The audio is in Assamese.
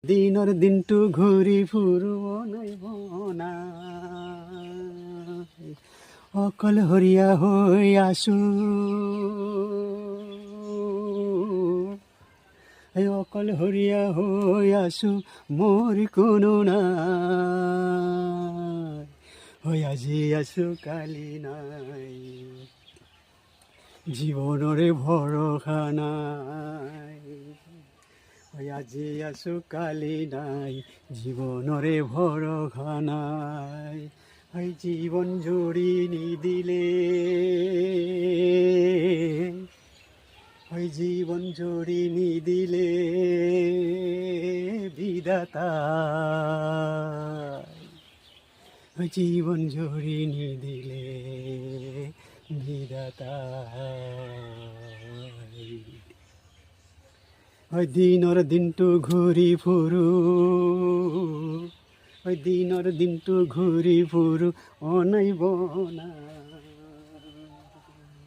দিনৰ দিনটো ঘূৰি ফুৰো নাইব না অকলশৰীয়া হৈ আছো অকলশৰীয়া হৈ আছো মোৰ কোনো নাই হৈ আজি আছো কালি নাই জীৱনৰে ভৰসা নাই আজি আছো কালি নাই জীৱনৰে ভৰসা নাই জীৱন জুৰি নিদিলে জীৱন জুৰি নিদিলে বিধাতাই জীৱন জুৰি নিদিলে বিধাতাই দিনৰ দিনটো ঘূৰি ফুৰো দিনৰ দিনটো ঘূৰি ফুৰো অনাইব না